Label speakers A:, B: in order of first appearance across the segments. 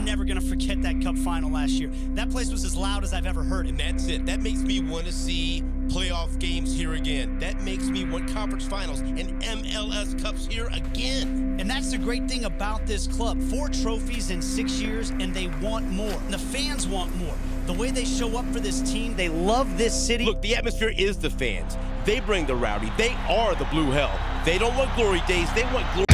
A: never going to forget that Cup final last year. That place was as loud as I've ever heard it.
B: And that's it. That makes me want to see playoff games here again. That makes me want conference finals and MLS Cups here again.
A: And that's the great thing about this club. 4 trophies in 6 years, and they want more. And the fans want more. The way they show up for this team, they love this city.
B: Look, the atmosphere is the fans. They bring the rowdy. They are the blue hell. They don't want glory days. They want glory.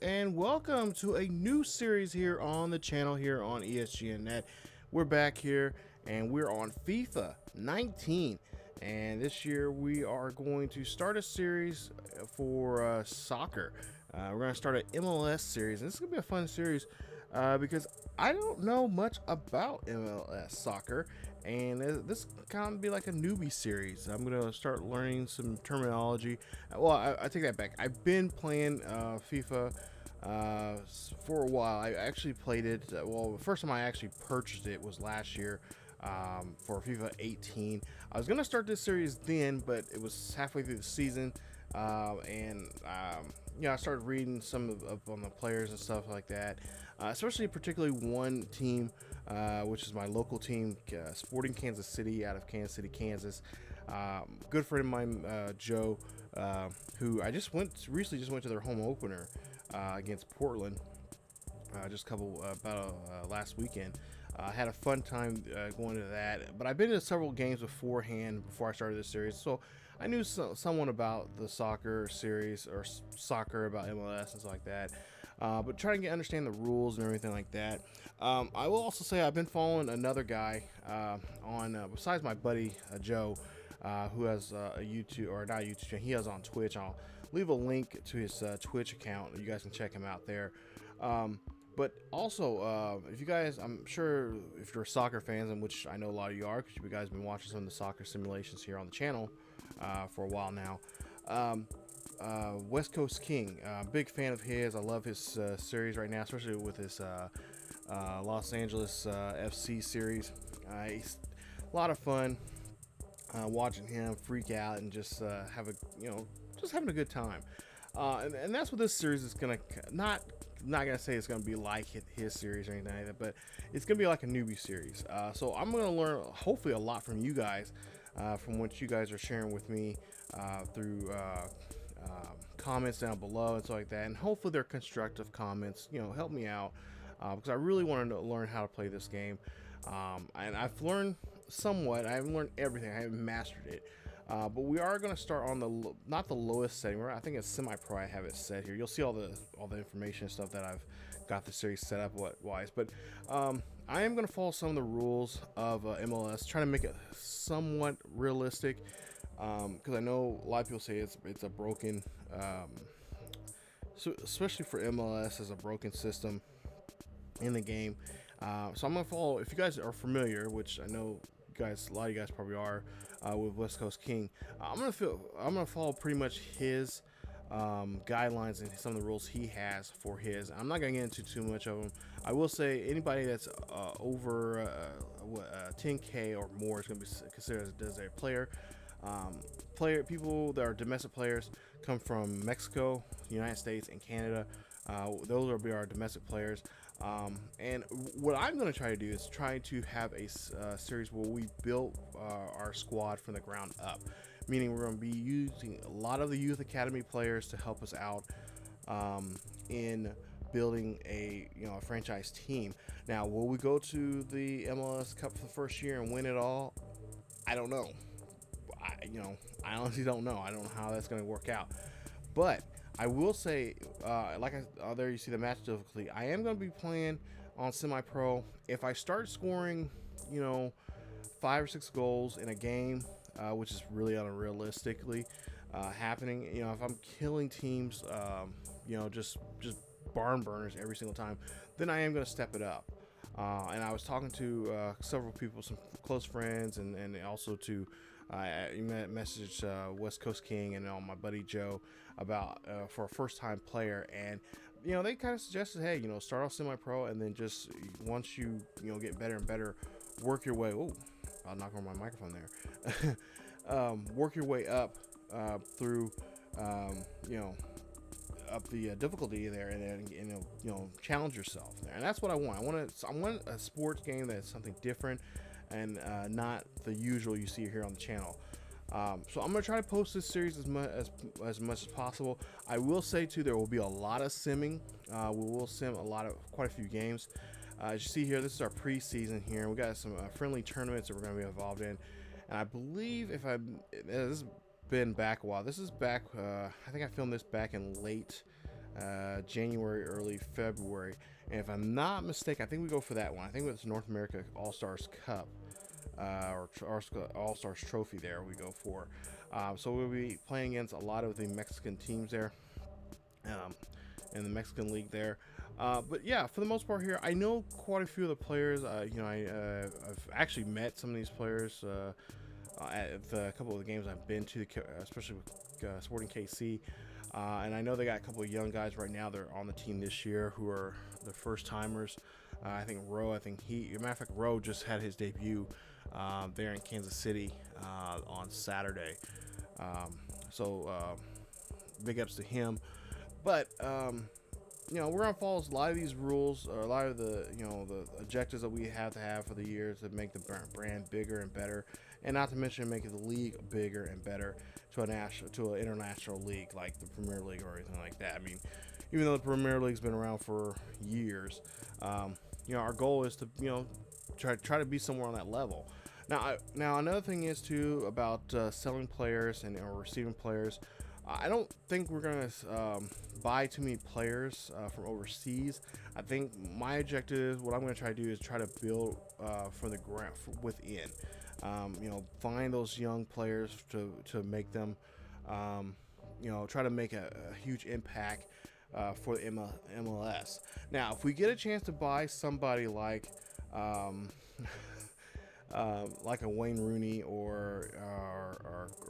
C: And welcome to a new series here on the channel here on ESGNet. We're back here and we're on FIFA 19, and this year we are going to start a series for soccer. We're going to start an MLS series, and this is going to be a fun series because I don't know much about MLS soccer, and this kind of be like a newbie series. I'm going to start learning some terminology. Well, I take that back. I've been playing FIFA for a while. I actually played it. Well, the first time I actually purchased it was last year for FIFA 18. I was going to start this series then, but it was halfway through the season, and you know, I started reading some of on the players and stuff like that, especially particularly one team, which is my local team, Sporting Kansas City out of Kansas City, Kansas. Good friend of mine, Joe, who I recently just went to their home opener against Portland just a couple last weekend. I had a fun time going to that, but I've been to several games beforehand before I started this series, so I knew someone about the soccer series or soccer about MLS and stuff like that, but trying to understand the rules and everything like that. I will also say I've been following another guy on besides my buddy Joe, who has a YouTube, or not a YouTube channel, he has on Twitch. I'll leave a link to his Twitch account. You guys can check him out there. But also, if you guys, I'm sure if you're soccer fans, and which I know a lot of you are, because you guys have been watching some of the soccer simulations here on the channel for a while now. West Coast King, big fan of his. I love his series right now, especially with his Los Angeles FC series. It's a lot of fun watching him freak out and just have a, just having a good time. And that's what this series is gonna not gonna say it's gonna be like his series or anything like that, but it's gonna be like a newbie series. So I'm gonna learn hopefully a lot from you guys, from what you guys are sharing with me through comments down below and stuff like that. And hopefully they're constructive comments. Help me out because I really want to learn how to play this game. And I've learned somewhat. I haven't learned everything. I haven't mastered it. But we are going to start on not the lowest setting. I think it's semi-pro. I have it set here. You'll see all the information and stuff that I've got the series set up wise. But I am going to follow some of the rules of MLS, trying to make it somewhat realistic. Because I know a lot of people say it's a broken, so especially for MLS, as a broken system in the game. So I'm going to follow. If you guys are familiar, which I know a lot of you guys probably are, with West Coast King, I'm gonna follow pretty much his guidelines and some of the rules he has for his. I'm not gonna get into too much of them. I will say anybody that's over 10K or more is gonna be considered as a player. People that are domestic players come from Mexico, United States, and Canada. Those will be our domestic players. And what I'm going to try to do is try to have a series where we build our squad from the ground up, meaning we're going to be using a lot of the youth academy players to help us out in building a franchise team. Now, will we go to the MLS Cup for the first year and win it all? I don't know. I honestly don't know. I don't know how that's going to work out. But I will say, there you see the match difficulty. I am going to be playing on semi-pro. If I start scoring, 5 or 6 goals in a game, which is really unrealistically happening, if I'm killing teams, just barn burners every single time, then I am going to step it up. And I was talking to several people, some close friends, and also to message West Coast King and my buddy Joe about for a first-time player, and they kind of suggested, hey, start off semi-pro, and then just once you get better and better, work your way. Oh, I'll knock on my microphone there. Work your way up through, up the difficulty there, and then challenge yourself there, and that's what I want. I want a sports game that's something different and not the usual you see here on the channel. So I'm gonna try to post this series as much as possible. I will say too, there will be a lot of simming. We will sim quite a few games. As you see here, this is our preseason here. We got some friendly tournaments that we're gonna be involved in, and I believe this has been back a while. This is back. I think I filmed this back in late January, early February, and if I'm not mistaken, I think we go for that one. I think it's North America All-Stars Cup, or All-Stars Trophy there we go for. So we'll be playing against a lot of the Mexican teams there, in the Mexican League there. But yeah, for the most part here, I know quite a few of the players. I've actually met some of these players at a couple of the games I've been to, especially with Sporting KC. And I know they got a couple of young guys right now that are on the team this year who are the first timers. I think Rowe, as a matter of fact, Rowe just had his debut there in Kansas City on Saturday. So big ups to him. But we're gonna follow a lot of these rules, or a lot of the the objectives that we have to have for the year to make the brand bigger and better, and not to mention making the league bigger and better to an international league like the Premier League or anything like that. I mean, even though the Premier League's been around for years, our goal is to try to be somewhere on that level. Now another thing is too about selling players or receiving players. I don't think we're gonna buy too many players from overseas. I think my objective, what I'm gonna try to do, is try to build from the ground within. Find those young players to make them, try to make a huge impact for the MLS. Now, if we get a chance to buy somebody like a Wayne Rooney or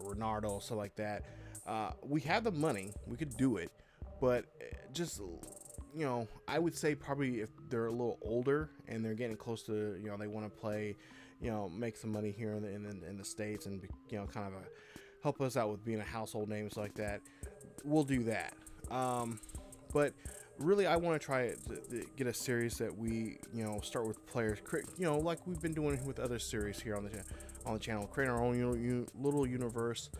C: Ronaldo, stuff like that, we have the money, we could do it, but just I would say probably if they're a little older and they're getting close to they want to play, make some money here in the States, and kind of help us out with being a household name and stuff like that, we'll do that. But really, I want to try to get a series that we start with players, like we've been doing with other series here on the channel, create our own little universe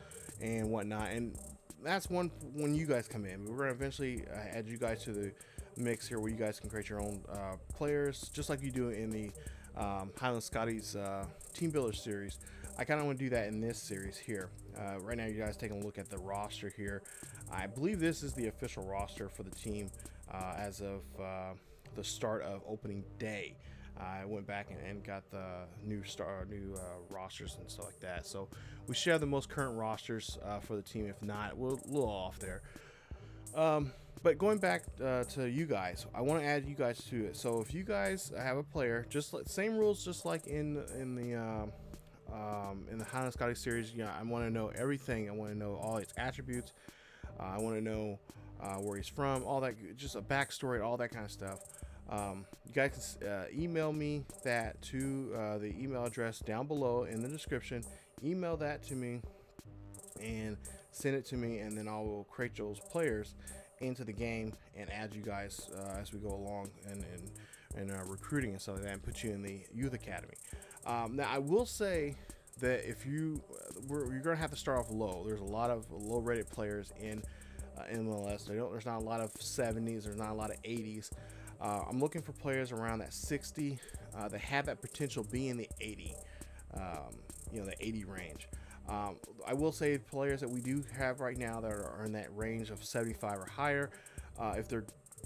C: and whatnot. And that's when you guys come in. We're gonna eventually add you guys to the mix here, where you guys can create your own players, just like you do in the Highland Scotties Team Builder series. I kind of want to do that in this series here. Right now, you guys taking a look at the roster here. I believe this is the official roster for the team as of the start of opening day. I went back and got the new rosters and stuff like that. So we should have the most current rosters for the team. If not, we're a little off there. But going back to you guys, I want to add you guys to it. So if you guys have a player, same rules, just like in the Highland Scotty series. I want to know everything. I want to know all its attributes. I want to know where he's from, all that, just a backstory, all that kind of stuff. You guys can email me that to the email address down below in the description. Email that to me and send it to me, and then I will create those players into the game and add you guys as we go along and recruiting and stuff like that, and put you in the youth academy. Now I will say that if you're gonna have to start off low. There's a lot of low rated players in MLS. There's not a lot of 70s. There's not a lot of 80s. I'm looking for players around that 60 that have that potential being the 80, the 80 range. I will say players that we do have right now that are in that range of 75 or higher,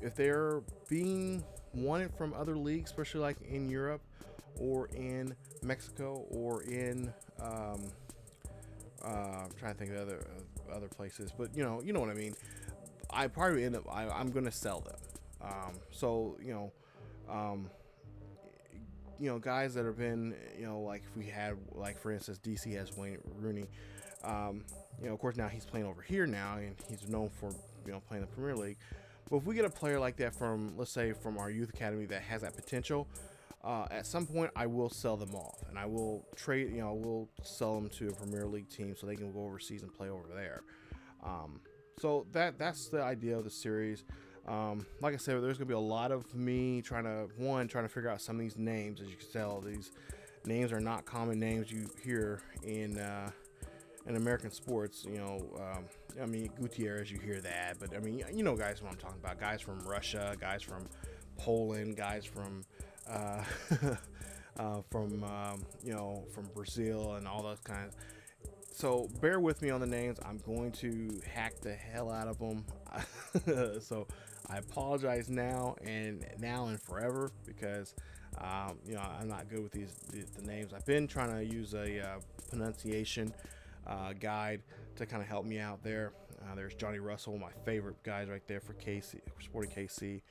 C: if they're being wanted from other leagues, especially like in Europe or in Mexico or in I'm trying to think of other places, but you know what I mean. I probably end up I'm going to sell them. So guys that have been, like if we had, like for instance, DC has Wayne Rooney. Of course now he's playing over here now, and he's known for playing the Premier League. But if we get a player like that from, let's say, from our youth academy that has that potential, at some point I will sell them off, and I will trade. We'll sell them to a Premier League team so they can go overseas and play over there. So that's the idea of the series. Like I said, there's gonna be a lot of me trying to figure out some of these names. As you can tell, these names are not common names you hear in American sports. I mean, Gutierrez, you hear that, but I mean, guys, what I'm talking about, guys from Russia, guys from Poland, guys from from Brazil, and all those kinds. So bear with me on the names. I'm going to hack the hell out of them. So I apologize now and forever, because I'm not good with the names. I've been trying to use a pronunciation guide to kind of help me out there. There's Johnny Russell, my favorite guys right there for KC, Sporting KC.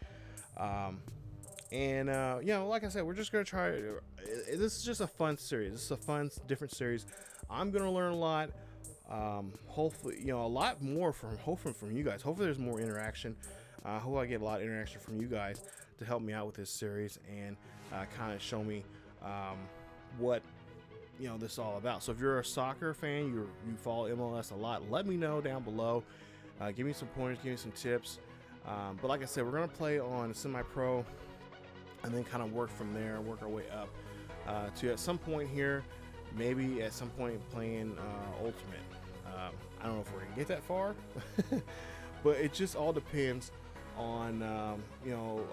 C: Like I said, we're just gonna try. This is just a fun series. This is a fun, different series. I'm gonna learn a lot. Hopefully, a lot more from you guys. Hopefully, there's more interaction. I hope I get a lot of interaction from you guys to help me out with this series and kind of show me what this is all about. So if you're a soccer fan, you follow MLS a lot, let me know down below. Give me some pointers, give me some tips. But like I said, we're gonna play on semi-pro, and then kind of work from there, work our way up to at some point here, maybe at some point playing Ultimate. I don't know if we're gonna get that far, but it just all depends on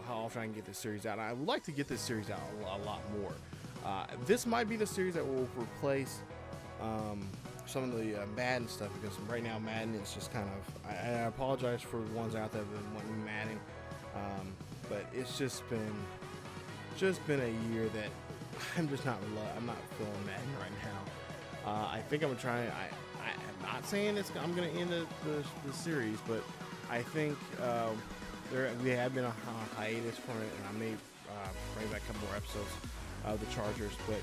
C: how often I can get this series out. I would like to get this series out a lot more. This might be the series that will replace some of the Madden stuff, because right now Madden is just kind of, I apologize for the ones out there that have been wanting Madden, but it's just been a year that I'm not feeling Madden right now. I think I'm trying. I'm not saying I'm going to end the series, but I think we have been on a hiatus from it, and I may bring back a couple more episodes of the Chargers. But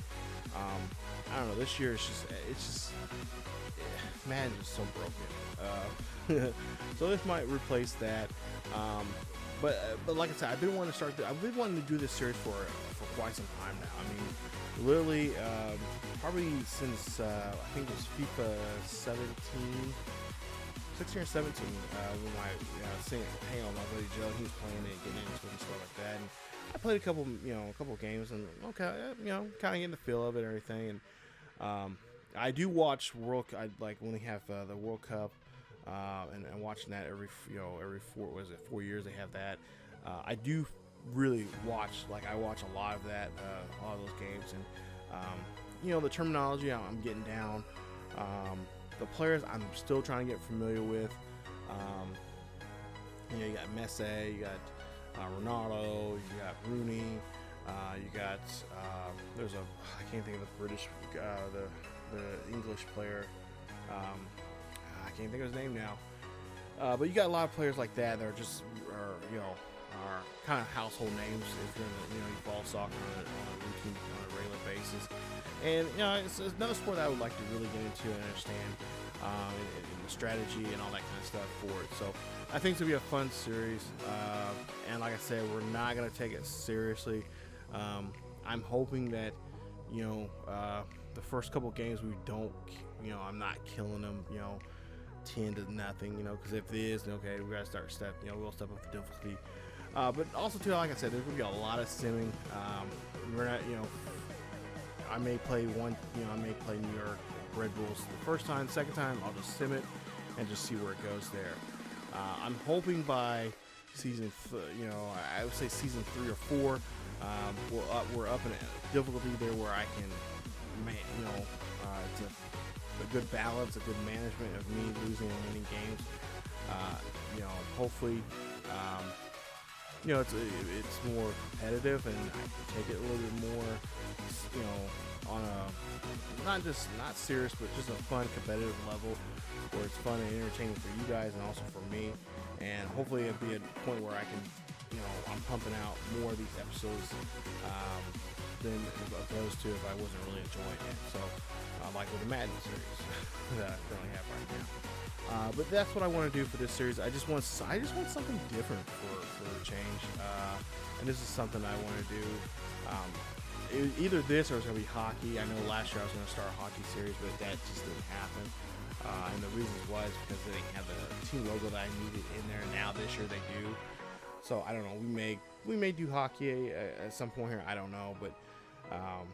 C: I don't know. This year it's just Madden's just so broken. So this might replace that. But like I said, I've been wanting to do this series for quite some time now. I mean, literally, probably since I think it was FIFA 16 or 17, when I hang on my buddy Joe, he was playing it, getting into it and stuff like that. And I played a couple games, and kind of getting the feel of it and everything. And I do watch I like when they have the World Cup. And watching that every 4 years they have that. I do really watch, I watch a lot of that, a lot of those games, and the terminology I'm getting down. The players I'm still trying to get familiar with. You got Messi, you got Ronaldo, you got Rooney, you got I can't think of the British, the English player. I can't think of his name now, but you got a lot of players like that that are kind of household names if you're you follow soccer on a regular basis. And it's another sport that I would like to really get into and understand, and the strategy and all that kind of stuff for it. So I think it's gonna be a fun series, and like I said, we're not gonna take it seriously. I'm hoping that the first couple games we don't, I'm not killing them, 10-0, because if it is, okay, we gotta start we'll step up the difficulty. But also too, like I said, there's gonna be a lot of simming. We're not, I may play New York Red Bulls the first time. Second time, I'll just sim it and just see where it goes there. I'm hoping by season, I would say season 3 or 4, we're up in a difficulty there where I can, it's a good balance, a good management of me losing and winning games. Hopefully, it's more competitive, and I can take it a little bit more, on a not serious, but just a fun competitive level where it's fun and entertaining for you guys and also for me. And hopefully it'll be a point where I can, I'm pumping out more of these episodes than opposed to if I wasn't really enjoying it. So, like with the Madden series that I currently have right now. But that's what I want to do for this series. I just want something different for a change. And this is something I want to do. Either this or it's going to be hockey. I know last year I was going to start a hockey series, but that just didn't happen. And the reason was because they didn't have the team logo that I needed in there. Now this year they do. So I don't know. We may do hockey at some point here. I don't know, but I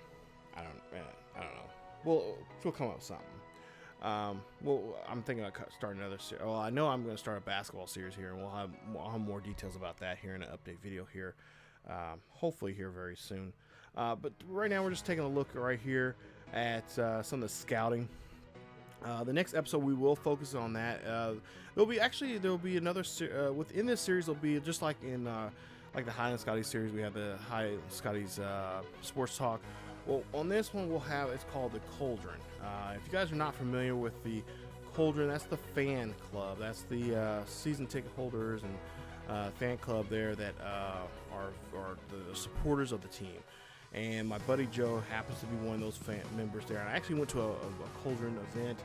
C: don't know. We'll come up with something. I'm thinking about starting another series. Well, I know I'm going to start a basketball series here, and I'll have more details about that here in an update video here. Hopefully here very soon. But right now we're just taking a look right here at some of the scouting. The next episode we will focus on that. There'll be another within this series. There'll be just like in like the Highland Scotties series. We have the Highland Scotties Sports Talk. Well, on this one it's called the Cauldron. If you guys are not familiar with the Cauldron, that's the fan club. That's the season ticket holders and fan club there that are the supporters of the team. And my buddy Joe happens to be one of those members there. And I actually went to a Cauldron event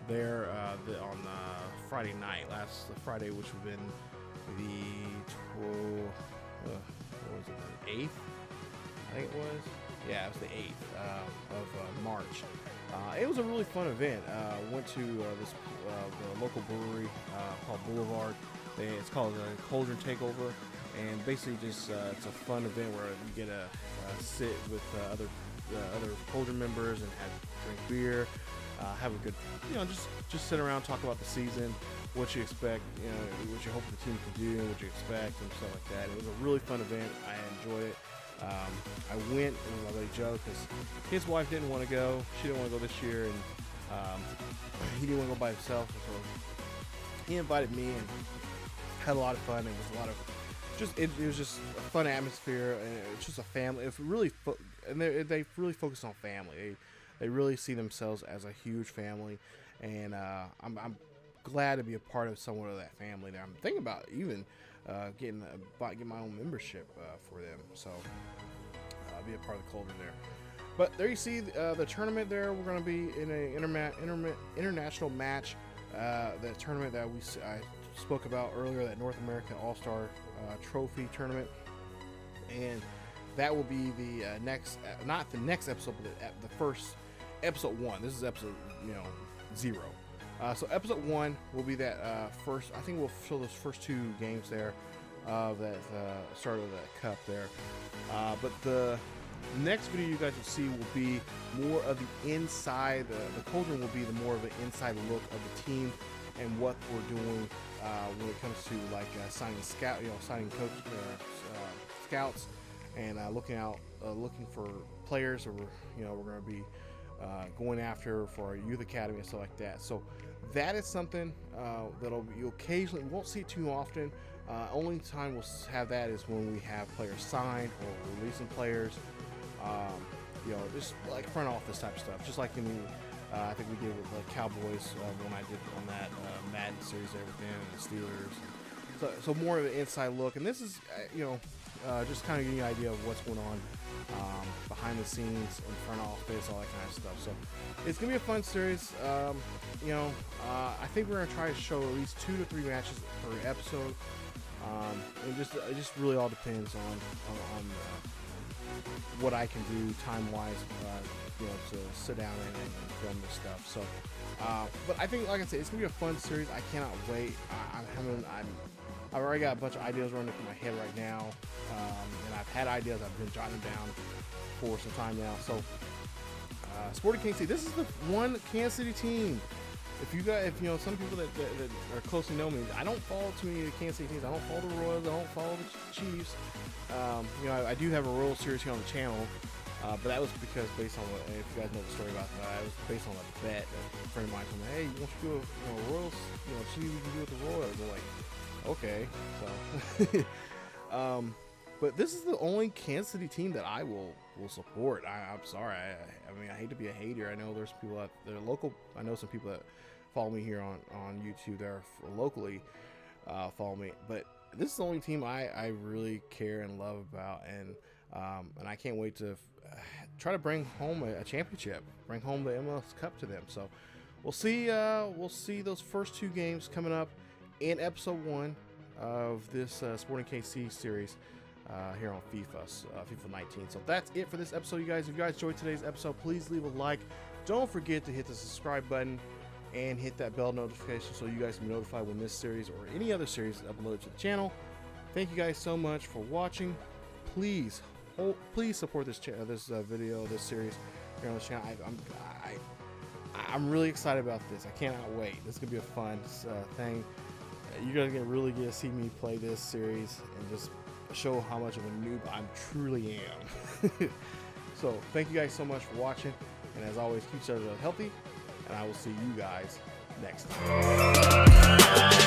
C: there on Friday night, last Friday, which would have been the 8th? I think it was. Yeah, it was the 8th of March. It was a really fun event. Went to the local brewery called Boulevard. It's called the Cauldron Takeover. And basically just it's a fun event where you get to sit with other Cauldron members and drink beer, have a good, just sit around, talk about the season, what you expect, what you hope the team can do, what you expect, and stuff like that. It was a really fun event. I enjoyed it. I went with my buddy Joe because his wife didn't want to go. She didn't want to go this year, and he didn't want to go by himself. So he invited me and had a lot of fun. It was a lot of it was just a fun atmosphere, and it's just a family. It's really they really focus on family. They really see themselves as a huge family, and I'm glad to be a part of somewhat of that family. There, I'm thinking about even getting my own membership for them. So I'll be a part of the Cauldron there. But there you see the tournament there. We're going to be in an international match. The tournament that I spoke about earlier, that North American All-Star Trophy tournament, and that will be the next, not the next episode, but the first episode 1. This is episode 0. So episode 1 will be that first. I think we'll show those first 2 games there of that start of the cup there. But the next video you guys will see will be more of the inside. The Cauldron will be the more of an inside look of the team and what we're doing when it comes to like signing coach scouts and looking for players that we're going to be going after for our youth academy and stuff like that. So that is something you occasionally won't see too often. Only time we'll have that is when we have players signed or releasing players. Just like front office type stuff, just like I think we did with the Cowboys when I did on that Madden series there with them and the Steelers. So more of an inside look, and this is just kind of getting an idea of what's going on behind the scenes in front office, all that kind of stuff. So it's gonna be a fun series. I think we're gonna try to show at least 2 to 3 matches per episode. It just really all depends on what I can do time-wise, to sit down and film this stuff. So, but I think, like I said, it's gonna be a fun series. I cannot wait. I've already got a bunch of ideas running through my head right now, and I've had ideas. I've been jotting them down for some time now. So, Sporting Kansas City. This is the one Kansas City team. If some people that are closely know me, I don't follow too many of the Kansas City teams. I don't follow the Royals. I don't follow the Chiefs. I do have a Royals series here on the channel, But that was because based on what, if you guys know the story about that, it was based on a bet that a friend of mine told me, hey, you want to do a Royals, see what you can do with the Royals. I'm like, okay. So, but this is the only Kansas City team that I will support. I'm sorry. I mean, I hate to be a hater. I know there's people that they're local. I know some people that follow me here on YouTube that are locally follow me, but this is the only team I really care and love about, and I can't wait to try to bring home a championship, bring home the MLS Cup to them. So we'll see those first 2 games coming up in episode 1 of this Sporting KC series here on FIFA 19. So that's it for this episode, you guys. If you guys enjoyed today's episode, please leave a like. Don't forget to hit the subscribe button and hit that bell notification so you guys can be notified when this series or any other series is uploaded to the channel. Thank you guys so much for watching. Please support this video, this series here on the channel. I'm really excited about this. I cannot wait. This is gonna be a fun thing. You're gonna really get to see me play this series and just show how much of a noob I truly am. So thank you guys so much for watching, and as always, keep yourselves healthy, and I will see you guys next time.